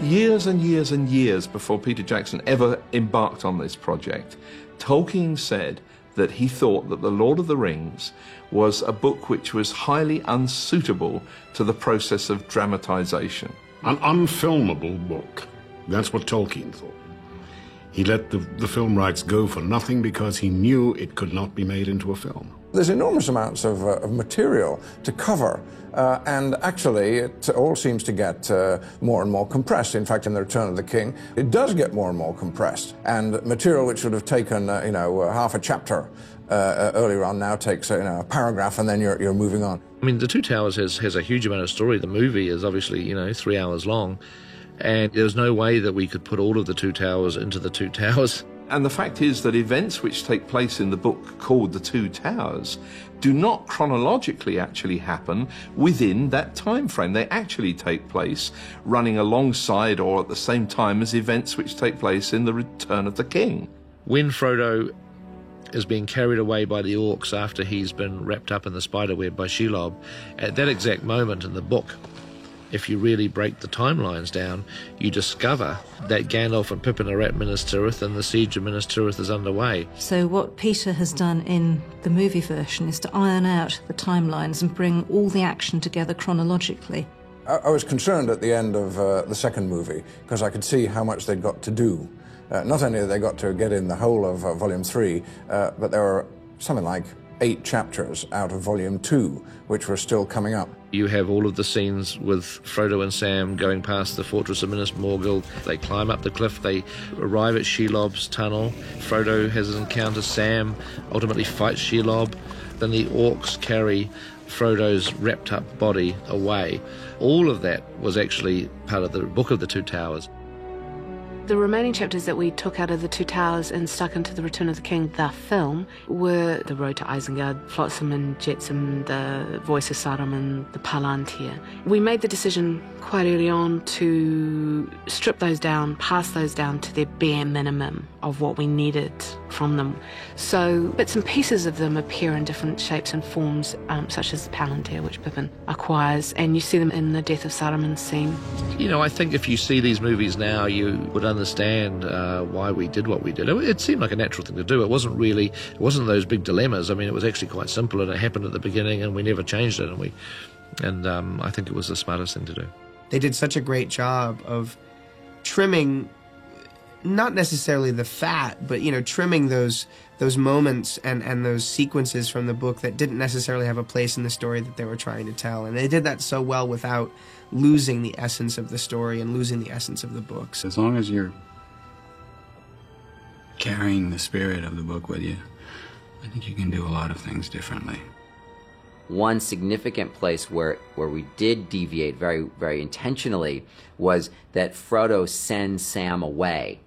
Years and years and years before Peter Jackson ever embarked on this project, Tolkien said that he thought that The Lord of the Rings was a book which was highly unsuitable to the process of dramatization. An unfilmable book. That's what Tolkien thought. He let the film rights go for nothing because he knew it could not be made into a film. There's enormous amounts of material to cover, and actually it all seems to get more and more compressed. In fact, in The Return of the King, it does get more and more compressed, and material which would have taken, half a chapter earlier on now takes, a paragraph, and then you're moving on. I mean, The Two Towers has a huge amount of story. The movie is obviously, 3 hours long, and there's no way that we could put all of The Two Towers into The Two Towers. And the fact is that events which take place in the book called The Two Towers do not chronologically actually happen within that time frame. They actually take place running alongside or at the same time as events which take place in The Return of the King. When Frodo is being carried away by the orcs after he's been wrapped up in the spiderweb by Shelob, at that exact moment in the book, if you really break the timelines down, you discover that Gandalf and Pippin are at Minas Tirith and the siege of Minas Tirith is underway. So what Peter has done in the movie version is to iron out the timelines and bring all the action together chronologically. I was concerned at the end of the second movie because I could see how much they'd got to do. Not only had they got to get in the whole of Volume 3, but there were something like 8 chapters out of Volume 2, which were still coming up. You have all of the scenes with Frodo and Sam going past the fortress of Minas Morgul. They climb up the cliff, they arrive at Shelob's tunnel. Frodo has an encounter, Sam ultimately fights Shelob. Then the orcs carry Frodo's wrapped up body away. All of that was actually part of the Book of the Two Towers. The remaining chapters that we took out of The Two Towers and stuck into The Return of the King, the film, were The Road to Isengard, Flotsam and Jetsam, The Voice of Saruman, The Palantir. We made the decision quite early on to strip those down, pass those down to their bare minimum of what we needed from them. So bits and pieces of them appear in different shapes and forms, such as the Palantir, which Pippin acquires, and you see them in the Death of Saruman scene. I think if you see these movies now, you would understand why we did what we did. It seemed like a natural thing to do. It wasn't those big dilemmas. I mean, it was actually quite simple, and it happened at the beginning, and we never changed it, and I think it was the smartest thing to do. They did such a great job of trimming, not necessarily the fat, but trimming those moments and those sequences from the book that didn't necessarily have a place in the story that they were trying to tell. And they did that so well without losing the essence of the story and losing the essence of the books. As long as you're carrying the spirit of the book with you, I think you can do a lot of things differently. One significant place where we did deviate very, very intentionally was that Frodo sends Sam away,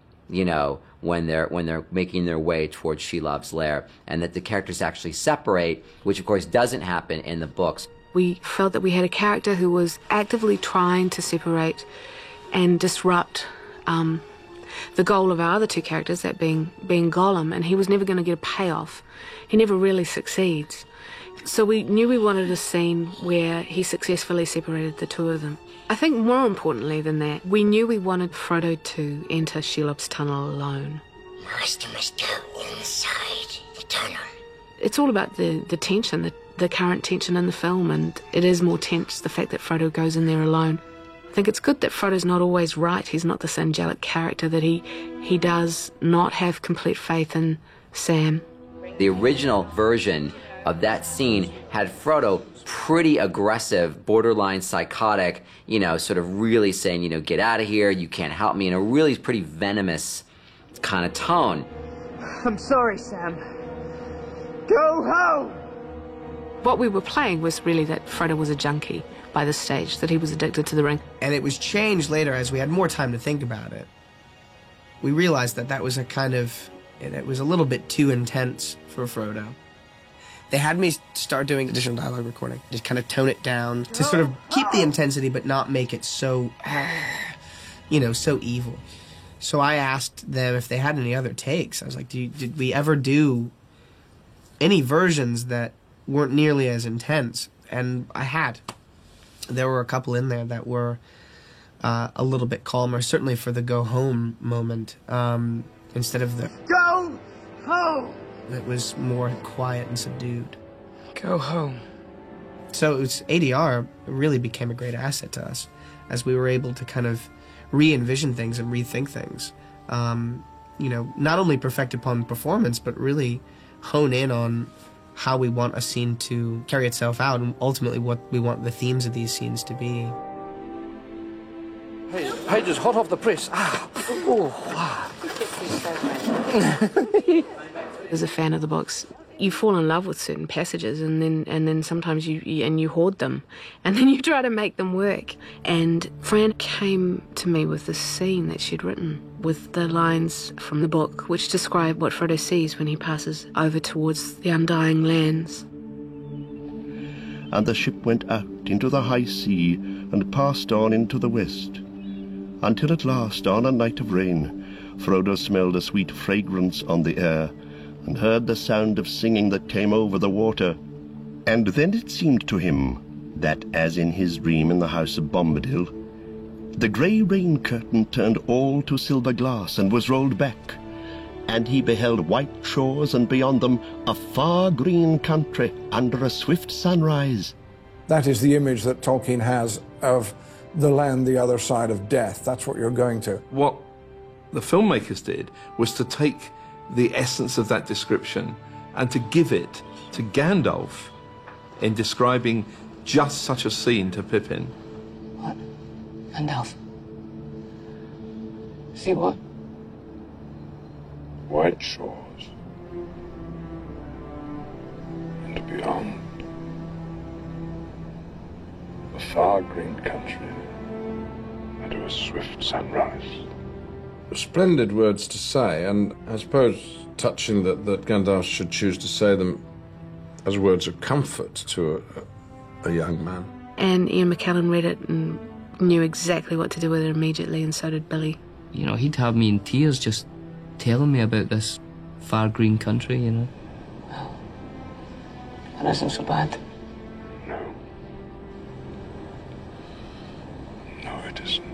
when they're making their way towards Shelob's lair, and that the characters actually separate, which of course doesn't happen in the books. We felt that we had a character who was actively trying to separate and disrupt the goal of our other two characters, that being Gollum, and he was never going to get a payoff. He never really succeeds. So we knew we wanted a scene where he successfully separated the two of them. I think more importantly than that, we knew we wanted Frodo to enter Shelob's tunnel alone. Most must go inside the tunnel. It's all about the tension, the current tension in the film, and it is more tense, the fact that Frodo goes in there alone. I think it's good that Frodo's not always right. He's not this angelic character, that he does not have complete faith in Sam. The original version of that scene had Frodo pretty aggressive, borderline psychotic, sort of really saying, get out of here, you can't help me, in a really pretty venomous kind of tone. I'm sorry, Sam. Go home! What we were playing was really that Frodo was a junkie by this stage, that he was addicted to the ring. And it was changed later as we had more time to think about it. We realized that was it was a little bit too intense for Frodo. They had me start doing additional dialogue recording, just kind of tone it down to sort of keep the intensity but not make it so, so evil. So I asked them if they had any other takes. I was like, did we ever do any versions that weren't nearly as intense? And I had. There were a couple in there that were a little bit calmer, certainly for the go home moment, instead of the Go home! It was more quiet and subdued. Go home. So ADR really became a great asset to us as we were able to kind of re-envision things and rethink things. Not only perfect upon performance, but really hone in on how we want a scene to carry itself out and ultimately what we want the themes of these scenes to be. Hey, pages hot off the press. As a fan of the books, you fall in love with certain passages, and then sometimes you hoard them, and then you try to make them work. And Fran came to me with this scene that she'd written with the lines from the book which describe what Frodo sees when he passes over towards the Undying Lands. And the ship went out into the high sea and passed on into the west, until at last, on a night of rain, Frodo smelled a sweet fragrance on the air, and heard the sound of singing that came over the water. And then it seemed to him that, as in his dream in the house of Bombadil, the grey rain curtain turned all to silver glass and was rolled back, and he beheld white shores, and beyond them a far green country under a swift sunrise. That is the image that Tolkien has of the land the other side of death. That's what you're going to. What the filmmakers did was to take the essence of that description and to give it to Gandalf in describing just such a scene to Pippin. What? Gandalf? See what? White shores, and beyond, a far green country under a swift sunrise. Splendid words to say, and I suppose touching that Gandalf should choose to say them as words of comfort to a young man. And Ian McKellen read it and knew exactly what to do with it immediately, and so did Billy. He'd have me in tears just telling me about this far green country, Well, that isn't so bad. No, it isn't.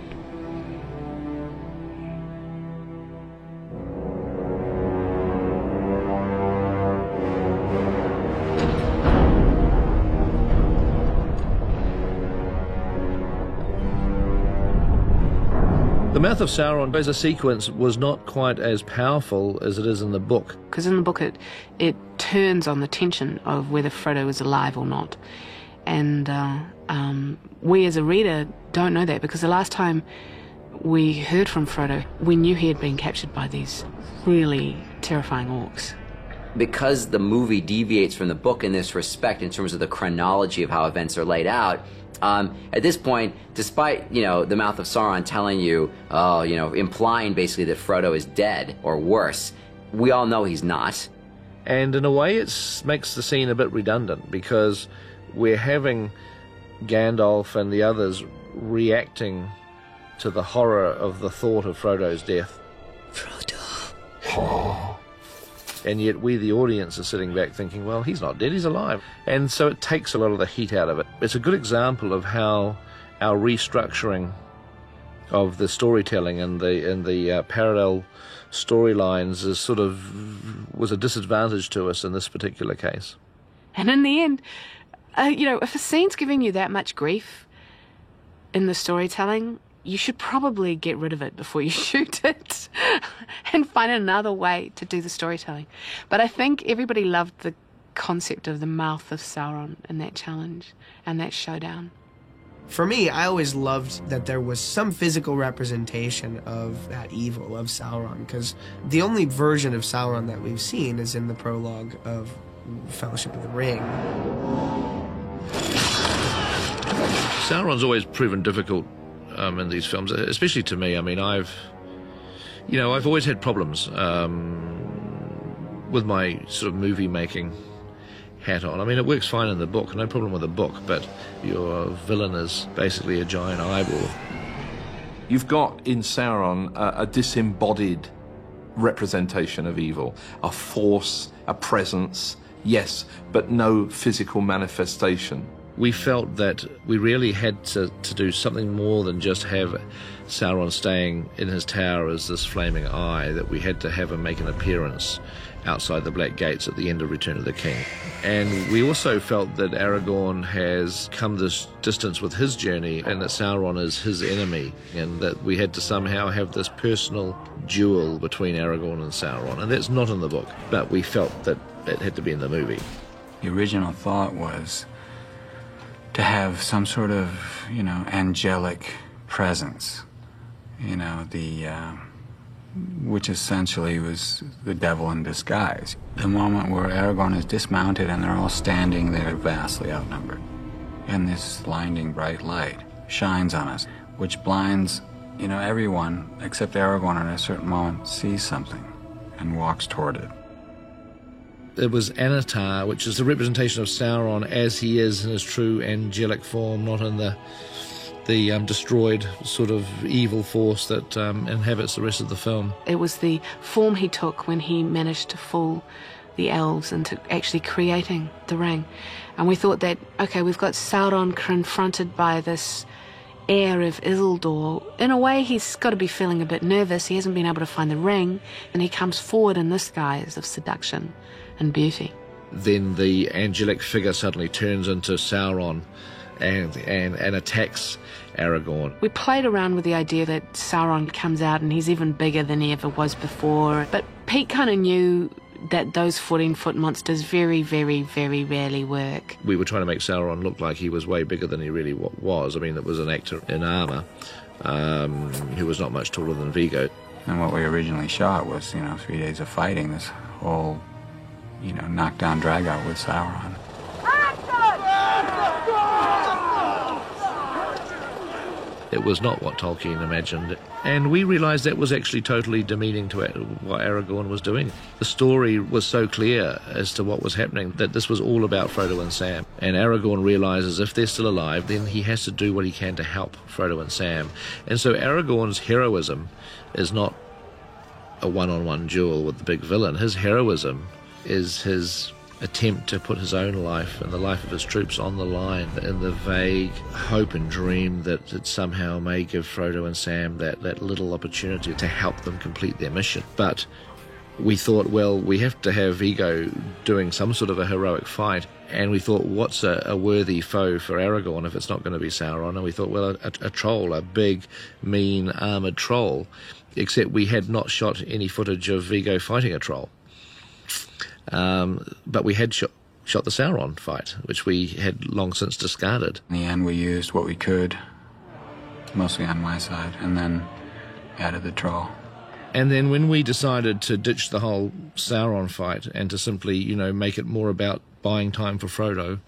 The Mouth of Sauron as a sequence was not quite as powerful as it is in the book. Because in the book it turns on the tension of whether Frodo is alive or not. And we as a reader don't know that, because the last time we heard from Frodo, we knew he had been captured by these really terrifying orcs. Because the movie deviates from the book in this respect in terms of the chronology of how events are laid out, at this point, despite, the Mouth of Sauron telling you, implying basically that Frodo is dead or worse, we all know he's not. And in a way it makes the scene a bit redundant, because we're having Gandalf and the others reacting to the horror of the thought of Frodo's death. Frodo. And yet we, the audience, are sitting back thinking, well, he's not dead, he's alive. And so it takes a lot of the heat out of it. It's a good example of how our restructuring of the storytelling and the parallel storylines is was a disadvantage to us in this particular case. And in the end, if a scene's giving you that much grief in the storytelling, you should probably get rid of it before you shoot it and find another way to do the storytelling. But I think everybody loved the concept of the Mouth of Sauron and that challenge and that showdown. For me, I always loved that there was some physical representation of that evil, of Sauron, because the only version of Sauron that we've seen is in the prologue of Fellowship of the Ring. Sauron's always proven difficult in these films, especially to me. I mean, I've always had problems with my sort of movie making hat on. I mean, it works fine in the book, no problem with the book, but your villain is basically a giant eyeball. You've got in Sauron a disembodied representation of evil, a force, a presence, yes, but no physical manifestation. We felt that we really had to do something more than just have Sauron staying in his tower as this flaming eye, that we had to have him make an appearance outside the Black Gates at the end of Return of the King. And we also felt that Aragorn has come this distance with his journey and that Sauron is his enemy, and that we had to somehow have this personal duel between Aragorn and Sauron. And that's not in the book, but we felt that it had to be in the movie. The original thought was to have some sort of, angelic presence, which essentially was the devil in disguise. The moment where Aragorn is dismounted and they're all standing there vastly outnumbered, and this blinding bright light shines on us, which blinds, everyone except Aragorn at a certain moment sees something and walks toward it. It was Anatar, which is the representation of Sauron as he is in his true angelic form, not in the destroyed sort of evil force that inhabits the rest of the film. It was the form he took when he managed to fool the elves into actually creating the ring. And we thought that, okay, we've got Sauron confronted by this heir of Isildur. In a way, he's got to be feeling a bit nervous. He hasn't been able to find the ring, and he comes forward in this guise of seduction and beauty. Then the angelic figure suddenly turns into Sauron and attacks Aragorn. We played around with the idea that Sauron comes out and he's even bigger than he ever was before, but Pete kind of knew that those 14-foot monsters very, very, very rarely work. We were trying to make Sauron look like he was way bigger than he really was. I mean, it was an actor in armour who was not much taller than Viggo. And what we originally shot was, 3 days of fighting this whole, knockdown drag-out with Sauron. It was not what Tolkien imagined. And we realised that was actually totally demeaning to what Aragorn was doing. The story was so clear as to what was happening that this was all about Frodo and Sam. And Aragorn realises if they're still alive, then he has to do what he can to help Frodo and Sam. And so Aragorn's heroism is not a one-on-one duel with the big villain. His heroism is his attempt to put his own life and the life of his troops on the line in the vague hope and dream that it somehow may give Frodo and Sam that little opportunity to help them complete their mission. But we thought, well, we have to have Viggo doing some sort of a heroic fight, and we thought, what's a worthy foe for Aragorn if it's not going to be Sauron? And we thought, well, a troll, a big, mean, armoured troll, except we had not shot any footage of Viggo fighting a troll. But we had shot the Sauron fight, which we had long since discarded. In the end, we used what we could, mostly on my side, and then added the troll. And then when we decided to ditch the whole Sauron fight and to simply, make it more about buying time for Frodo,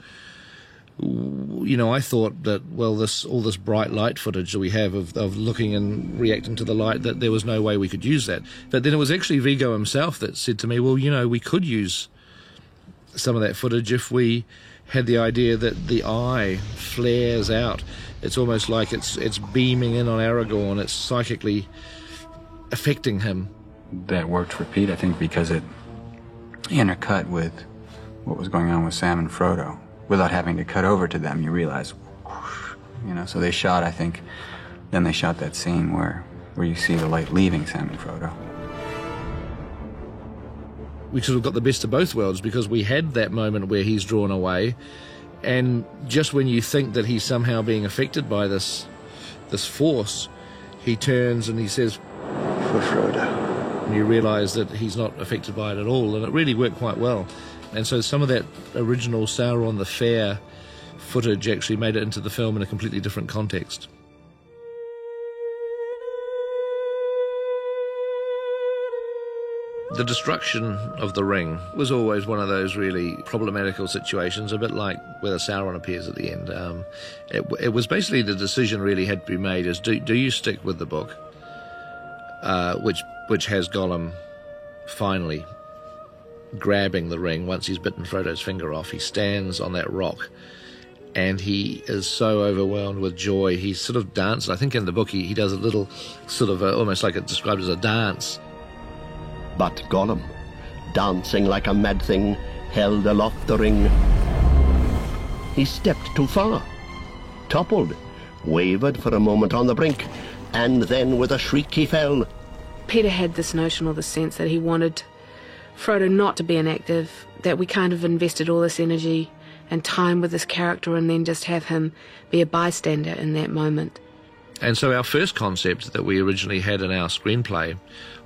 I thought that, well, all this bright light footage that we have of looking and reacting to the light, that there was no way we could use that. But then it was actually Viggo himself that said to me, well, we could use some of that footage if we had the idea that the eye flares out. It's almost like it's beaming in on Aragorn. It's psychically affecting him. That worked for Pete, I think, because it intercut with what was going on with Sam and Frodo. Without having to cut over to them, you realize, so they shot, I think, then they shot that scene where you see the light leaving Sam and Frodo. We sort of got the best of both worlds, because we had that moment where he's drawn away, and just when you think that he's somehow being affected by this force, he turns and he says, "For Frodo." And you realise that he's not affected by it at all, and it really worked quite well. And so some of that original Sauron the Fair footage actually made it into the film in a completely different context. The destruction of the ring was always one of those really problematical situations, a bit like whether Sauron appears at the end. It was basically the decision really had to be made is do you stick with the book, which has Gollum finally grabbing the ring once he's bitten Frodo's finger off. He stands on that rock and he is so overwhelmed with joy. He sort of dances. I think in the book he does a little sort of almost like it's described as a dance. But Gollum, dancing like a mad thing, held aloft the ring. He stepped too far, toppled, wavered for a moment on the brink, and then with a shriek he fell. Peter had this notion or the sense that he wanted Frodo not to be inactive, that we kind of invested all this energy and time with this character and then just have him be a bystander in that moment. And so our first concept that we originally had in our screenplay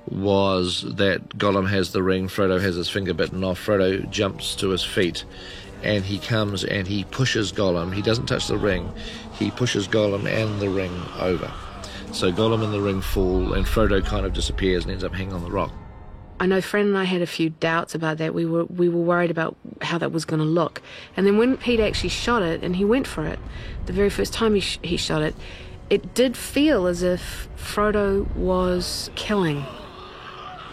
was that Gollum has the ring, Frodo has his finger bitten off, Frodo jumps to his feet, and he comes and he pushes Gollum. He doesn't touch the ring, he pushes Gollum and the ring over. So Gollum and the ring fall, and Frodo kind of disappears and ends up hanging on the rock. I know Fran and I had a few doubts about that. We were worried about how that was going to look. And then when Pete actually shot it, and he went for it, the very first time he shot it, it did feel as if Frodo was killing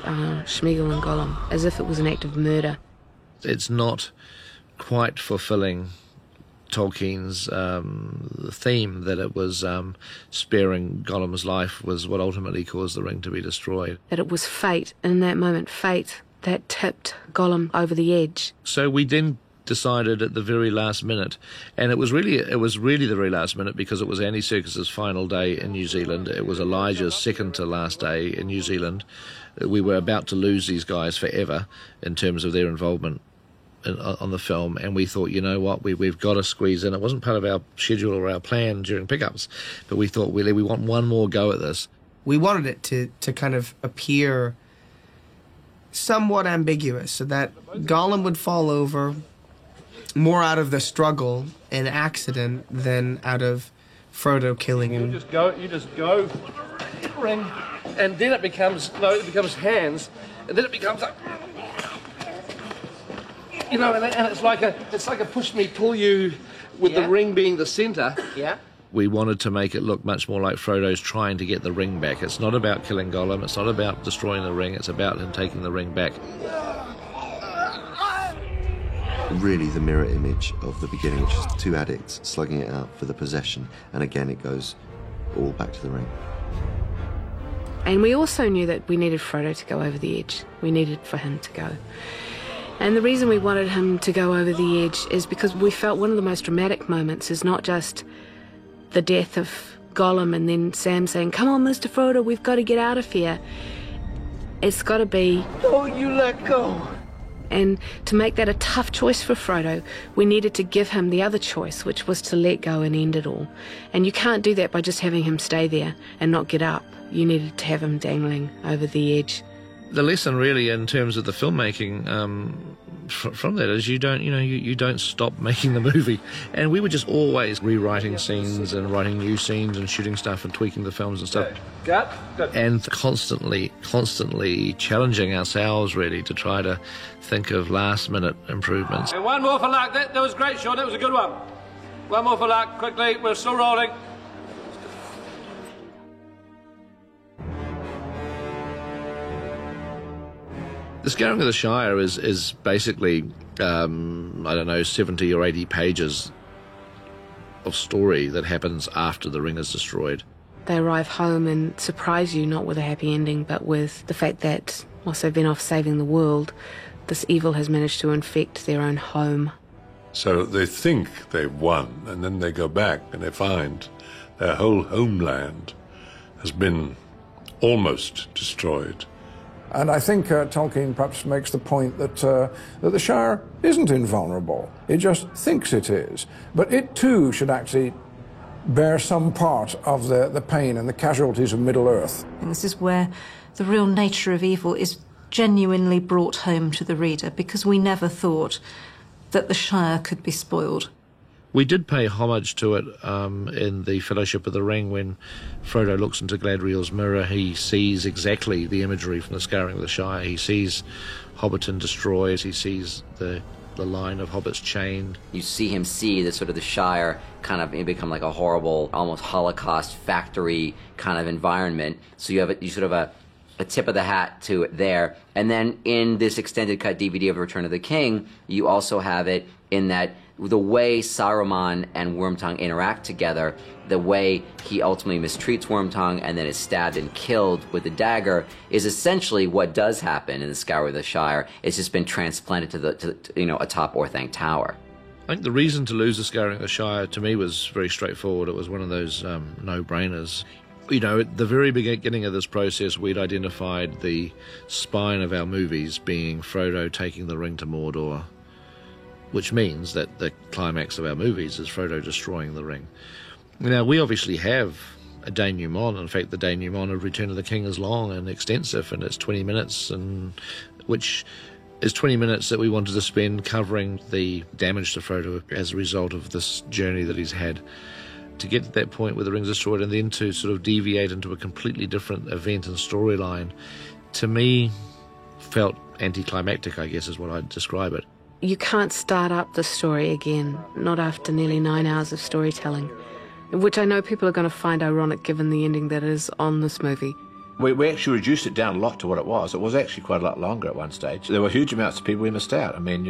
Sméagol and Gollum, as if it was an act of murder. It's not quite fulfilling Tolkien's theme that it was sparing Gollum's life was what ultimately caused the ring to be destroyed. That it was fate, in that moment, fate, that tipped Gollum over the edge. So we then decided at the very last minute, and it was really the very last minute because it was Andy Serkis's final day in New Zealand. It was Elijah's second to last day in New Zealand. We were about to lose these guys forever in terms of their involvement on the film, and we thought, you know what, we've got to squeeze in. It wasn't part of our schedule or our plan during pickups, but we thought we want one more go at this. We wanted it to kind of appear somewhat ambiguous, so that Gollum would fall over more out of the struggle and accident than out of Frodo killing him. You just go, ring, and then it becomes hands, and then it becomes like, you know, and it's like a push me, pull you, with the ring being the centre. Yeah. We wanted to make it look much more like Frodo's trying to get the ring back. It's not about killing Gollum, it's not about destroying the ring, it's about him taking the ring back. Really the mirror image of the beginning, which is two addicts slugging it out for the possession, and again it goes all back to the ring. And we also knew that we needed Frodo to go over the edge. We needed for him to go. And the reason we wanted him to go over the edge is because we felt one of the most dramatic moments is not just the death of Gollum and then Sam saying, "Come on, Mr. Frodo, we've got to get out of here." It's got to be, "Don't you let go." And to make that a tough choice for Frodo, we needed to give him the other choice, which was to let go and end it all. And you can't do that by just having him stay there and not get up. You needed to have him dangling over the edge. The lesson really in terms of the filmmaking from that is you don't stop making the movie. And we were just always rewriting scenes and writing new scenes and shooting stuff and tweaking the films and stuff. And constantly challenging ourselves really to try to think of last minute improvements. And one more for luck. That was great, Sean. That was a good one. One more for luck. Quickly, we're still rolling. The Scouring of the Shire is basically, 70 or 80 pages of story that happens after the ring is destroyed. They arrive home and surprise you not with a happy ending, but with the fact that, whilst they've been off saving the world, this evil has managed to infect their own home. So they think they've won, and then they go back and they find their whole homeland has been almost destroyed. And I think Tolkien perhaps makes the point that the Shire isn't invulnerable. It just thinks it is. But it too should actually bear some part of the pain and the casualties of Middle-earth. And this is where the real nature of evil is genuinely brought home to the reader, because we never thought that the Shire could be spoiled. We did pay homage to it in the Fellowship of the Ring. When Frodo looks into Galadriel's mirror, he sees exactly the imagery from the Scouring of the Shire. He sees Hobbiton destroyed, he sees the line of hobbits chained. You see him see the sort of the Shire kind of become like a horrible, almost Holocaust factory kind of environment. So you have you sort of a tip of the hat to it there. And then in this extended cut DVD of Return of the King, you also have it in that the way Saruman and Wormtongue interact together, the way he ultimately mistreats Wormtongue and then is stabbed and killed with the dagger, is essentially what does happen in the Scouring of the Shire. It's just been transplanted to atop Orthanc Tower. I think the reason to lose the Scouring of the Shire to me was very straightforward. It was one of those no-brainers. You know, at the very beginning of this process, we'd identified the spine of our movies being Frodo taking the ring to Mordor, which means that the climax of our movies is Frodo destroying the ring. Now, we obviously have a denouement. In fact, the denouement of Return of the King is long and extensive, and it's 20 minutes, and which is 20 minutes that we wanted to spend covering the damage to Frodo as a result of this journey that he's had. To get to that point where the ring's destroyed and then to sort of deviate into a completely different event and storyline, to me, felt anticlimactic, I guess is what I'd describe it. You can't start up the story again, not after nearly 9 hours of storytelling, which I know people are going to find ironic given the ending that is on this movie. We actually reduced it down a lot to what it was. It was actually quite a lot longer at one stage. There were huge amounts of people we missed out. I mean,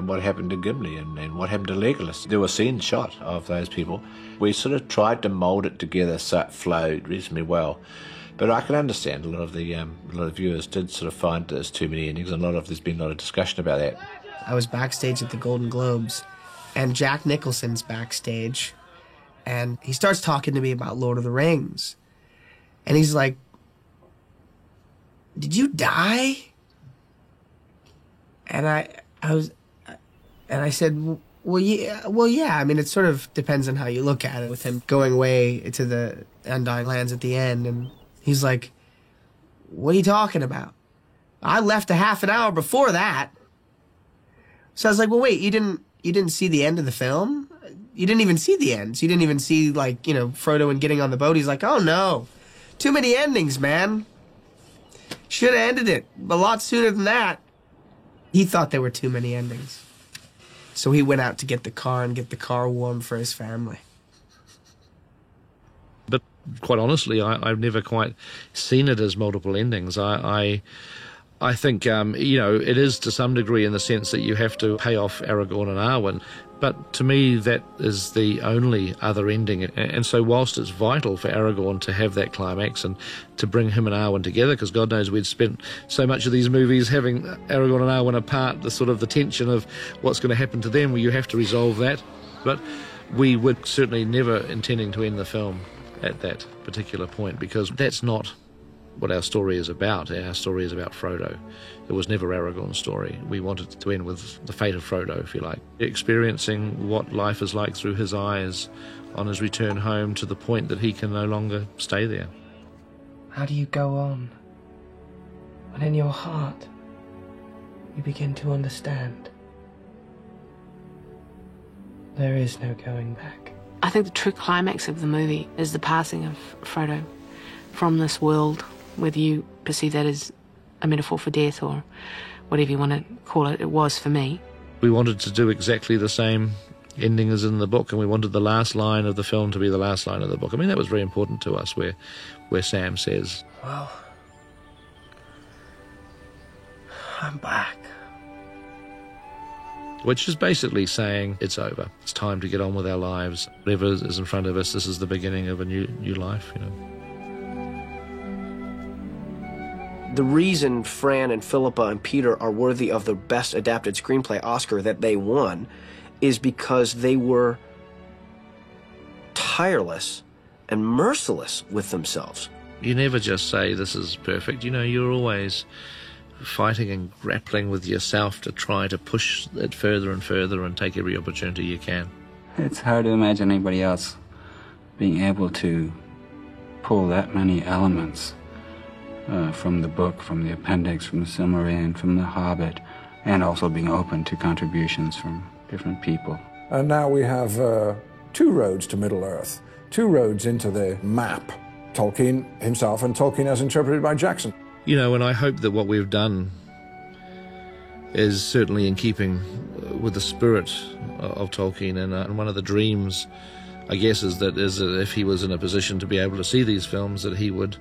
what happened to Gimli and what happened to Legolas. There were scenes shot of those people. We sort of tried to mould it together so it flowed reasonably well. But I can understand a lot of the viewers did sort of find there's too many endings, and there's been a lot of discussion about that. I was backstage at the Golden Globes, and Jack Nicholson's backstage, and he starts talking to me about Lord of the Rings. And he's like, "Did you die?" And I said, well, yeah. I mean, it sort of depends on how you look at it, with him going away to the Undying Lands at the end. And he's like, "What are you talking about? I left a half an hour before that." So I was like, "Well, wait, you didn't see the end of the film? You didn't even see the end. So you didn't even see, like, you know, Frodo and getting on the boat." He's like, "Oh no, too many endings, man. Should have ended it a lot sooner than that." He thought there were too many endings. So he went out to get the car and get the car warm for his family. But quite honestly, I've never quite seen it as multiple endings. I think, you know, it is to some degree in the sense that you have to pay off Aragorn and Arwen. But to me, that is the only other ending. And so whilst it's vital for Aragorn to have that climax and to bring him and Arwen together, because God knows we'd spent so much of these movies having Aragorn and Arwen apart, the sort of the tension of what's going to happen to them, where you have to resolve that. But we were certainly never intending to end the film at that particular point, because that's not what our story is about. Our story is about Frodo. It was never Aragorn's story. We wanted to end with the fate of Frodo, if you like, experiencing what life is like through his eyes on his return home, to the point that he can no longer stay there. How do you go on when in your heart you begin to understand there is no going back? I think the true climax of the movie is the passing of Frodo from this world, whether you perceive that as a metaphor for death or whatever you want to call it. It was for me. We wanted to do exactly the same ending as in the book, and we wanted the last line of the film to be the last line of the book. I mean, that was very important to us, where Sam says, "Well, I'm back." Which is basically saying it's over. It's time to get on with our lives. Whatever is in front of us, this is the beginning of a new life, you know. The reason Fran and Philippa and Peter are worthy of the Best Adapted Screenplay Oscar that they won is because they were tireless and merciless with themselves. You never just say this is perfect. You know, you're always fighting and grappling with yourself to try to push it further and further and take every opportunity you can. It's hard to imagine anybody else being able to pull that many elements from the book, from the appendix, from the Silmarillion, from the Hobbit, and also being open to contributions from different people. And now we have two roads to Middle-earth, two roads into the map. Tolkien himself and Tolkien as interpreted by Jackson. You know, and I hope that what we've done is certainly in keeping with the spirit of Tolkien, and one of the dreams, I guess, is that if he was in a position to be able to see these films, that he would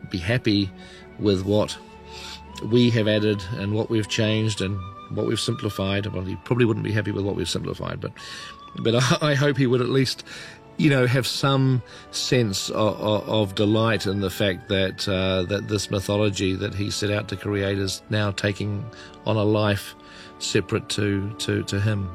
be happy with what we have added and what we've changed and what we've simplified. Well, he probably wouldn't be happy with what we've simplified, but I hope he would at least, you know, have some sense of delight in the fact that that this mythology that he set out to create is now taking on a life separate to him.